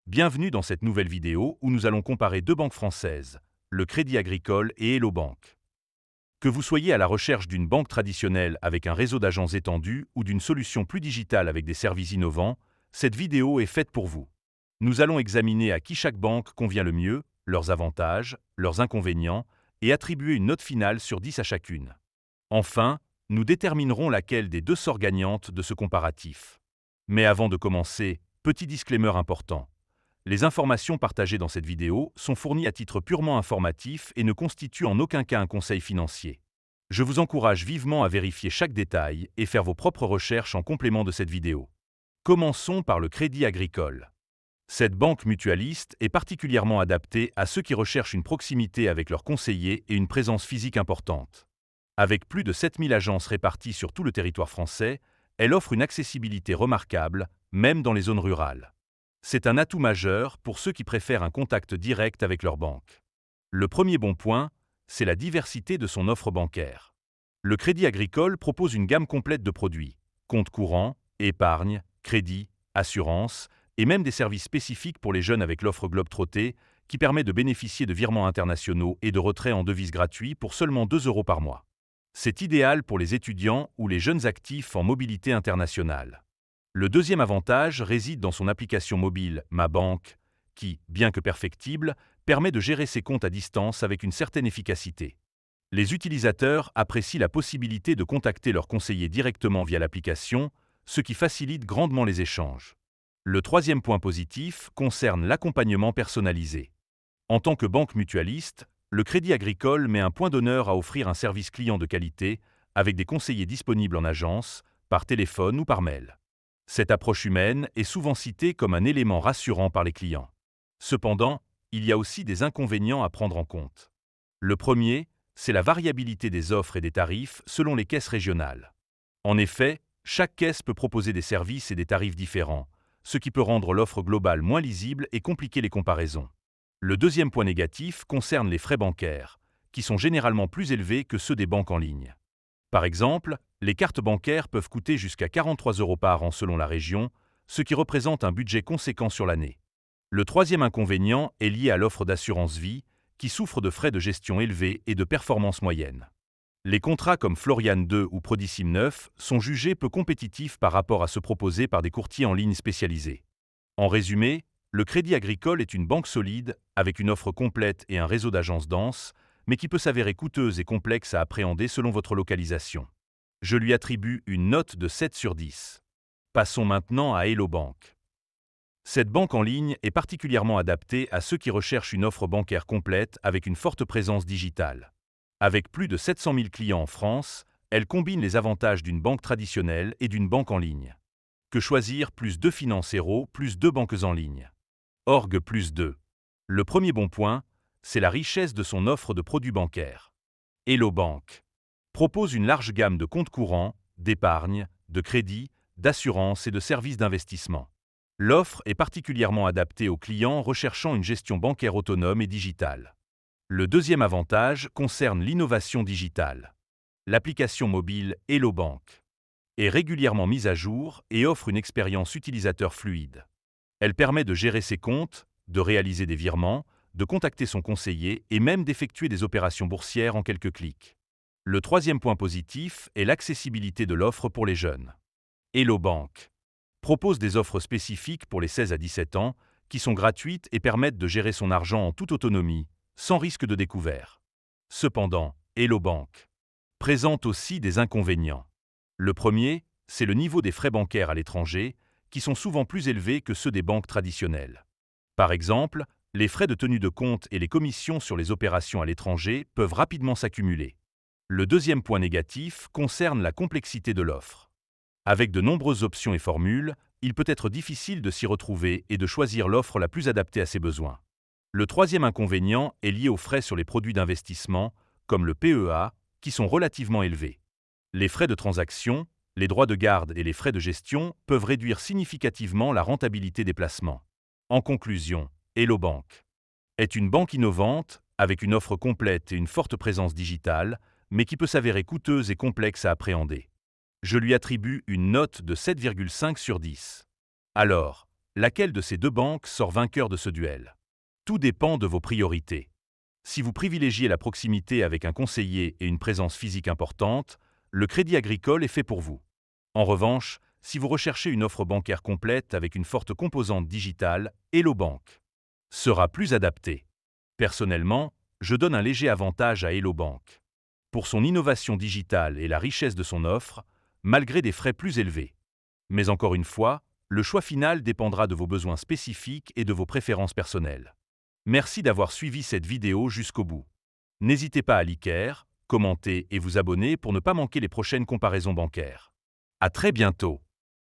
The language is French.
Bienvenue dans cette nouvelle vidéo où nous allons comparer deux banques françaises, le Crédit Agricole et Hello Bank. Que vous soyez à la recherche d'une banque traditionnelle avec un réseau d'agents étendu ou d'une solution plus digitale avec des services innovants, cette vidéo est faite pour vous. Nous allons examiner à qui chaque banque convient le mieux, leurs avantages, leurs inconvénients, et attribuer une note finale sur 10 à chacune. Enfin, nous déterminerons laquelle des deux sort gagnante de ce comparatif. Mais avant de commencer, petit disclaimer important. Les informations partagées dans cette vidéo sont fournies à titre purement informatif et ne constituent en aucun cas un conseil financier. Je vous encourage vivement à vérifier chaque détail et faire vos propres recherches en complément de cette vidéo. Commençons par le Crédit Agricole. Cette banque mutualiste est particulièrement adaptée à ceux qui recherchent une proximité avec leurs conseillers et une présence physique importante. Avec plus de 7000 agences réparties sur tout le territoire français, elle offre une accessibilité remarquable, même dans les zones rurales. C'est un atout majeur pour ceux qui préfèrent un contact direct avec leur banque. Le premier bon point, c'est la diversité de son offre bancaire. Le Crédit Agricole propose une gamme complète de produits, comptes courants, épargne, crédit, assurance, et même des services spécifiques pour les jeunes avec l'offre Globetrotter, qui permet de bénéficier de virements internationaux et de retraits en devises gratuits pour seulement 2 € par mois. C'est idéal pour les étudiants ou les jeunes actifs en mobilité internationale. Le deuxième avantage réside dans son application mobile Ma Banque, qui, bien que perfectible, permet de gérer ses comptes à distance avec une certaine efficacité. Les utilisateurs apprécient la possibilité de contacter leur conseiller directement via l'application, ce qui facilite grandement les échanges. Le troisième point positif concerne l'accompagnement personnalisé. En tant que banque mutualiste, le Crédit Agricole met un point d'honneur à offrir un service client de qualité avec des conseillers disponibles en agence, par téléphone ou par mail. Cette approche humaine est souvent citée comme un élément rassurant par les clients. Cependant, il y a aussi des inconvénients à prendre en compte. Le premier, c'est la variabilité des offres et des tarifs selon les caisses régionales. En effet, chaque caisse peut proposer des services et des tarifs différents, ce qui peut rendre l'offre globale moins lisible et compliquer les comparaisons. Le deuxième point négatif concerne les frais bancaires, qui sont généralement plus élevés que ceux des banques en ligne. Par exemple, les cartes bancaires peuvent coûter jusqu'à 43 € par an selon la région, ce qui représente un budget conséquent sur l'année. Le troisième inconvénient est lié à l'offre d'assurance vie, qui souffre de frais de gestion élevés et de performances moyennes. Les contrats comme Florian 2 ou Prodicim 9 sont jugés peu compétitifs par rapport à ceux proposés par des courtiers en ligne spécialisés. En résumé, le Crédit Agricole est une banque solide, avec une offre complète et un réseau d'agences dense, mais qui peut s'avérer coûteuse et complexe à appréhender selon votre localisation. Je lui attribue une note de 7 sur 10. Passons maintenant à Hello Bank. Cette banque en ligne est particulièrement adaptée à ceux qui recherchent une offre bancaire complète avec une forte présence digitale. Avec plus de 700 000 clients en France, elle combine les avantages d'une banque traditionnelle et d'une banque en ligne. Que choisir plus 2 Financero plus 2 banques en ligne. Org plus 2. Le premier bon point, c'est la richesse de son offre de produits bancaires. Hello Bank propose une large gamme de comptes courants, d'épargne, de crédit, d'assurance et de services d'investissement. L'offre est particulièrement adaptée aux clients recherchant une gestion bancaire autonome et digitale. Le deuxième avantage concerne l'innovation digitale. L'application mobile Hello Bank est régulièrement mise à jour et offre une expérience utilisateur fluide. Elle permet de gérer ses comptes, de réaliser des virements, de contacter son conseiller et même d'effectuer des opérations boursières en quelques clics. Le troisième point positif est l'accessibilité de l'offre pour les jeunes. Hello Bank propose des offres spécifiques pour les 16 à 17 ans qui sont gratuites et permettent de gérer son argent en toute autonomie, sans risque de découvert. Cependant, Hello Bank présente aussi des inconvénients. Le premier, c'est le niveau des frais bancaires à l'étranger, qui sont souvent plus élevés que ceux des banques traditionnelles. Par exemple, les frais de tenue de compte et les commissions sur les opérations à l'étranger peuvent rapidement s'accumuler. Le deuxième point négatif concerne la complexité de l'offre. Avec de nombreuses options et formules, il peut être difficile de s'y retrouver et de choisir l'offre la plus adaptée à ses besoins. Le troisième inconvénient est lié aux frais sur les produits d'investissement, comme le PEA, qui sont relativement élevés. Les frais de transaction, les droits de garde et les frais de gestion peuvent réduire significativement la rentabilité des placements. En conclusion, Hello Bank est une banque innovante, avec une offre complète et une forte présence digitale, mais qui peut s'avérer coûteuse et complexe à appréhender. Je lui attribue une note de 7,5 sur 10. Alors, Laquelle de ces deux banques sort vainqueur de ce duel? Tout dépend de vos priorités. Si vous privilégiez la proximité avec un conseiller et une présence physique importante, le Crédit Agricole est fait pour vous. En revanche, si vous recherchez une offre bancaire complète avec une forte composante digitale, Hello Bank sera plus adapté. Personnellement, je donne un léger avantage à Hello Bank. Pour son innovation digitale et la richesse de son offre, malgré des frais plus élevés. Mais encore une fois, le choix final dépendra de vos besoins spécifiques et de vos préférences personnelles. Merci d'avoir suivi cette vidéo jusqu'au bout. N'hésitez pas à liker, commenter et vous abonner pour ne pas manquer les prochaines comparaisons bancaires. À très bientôt.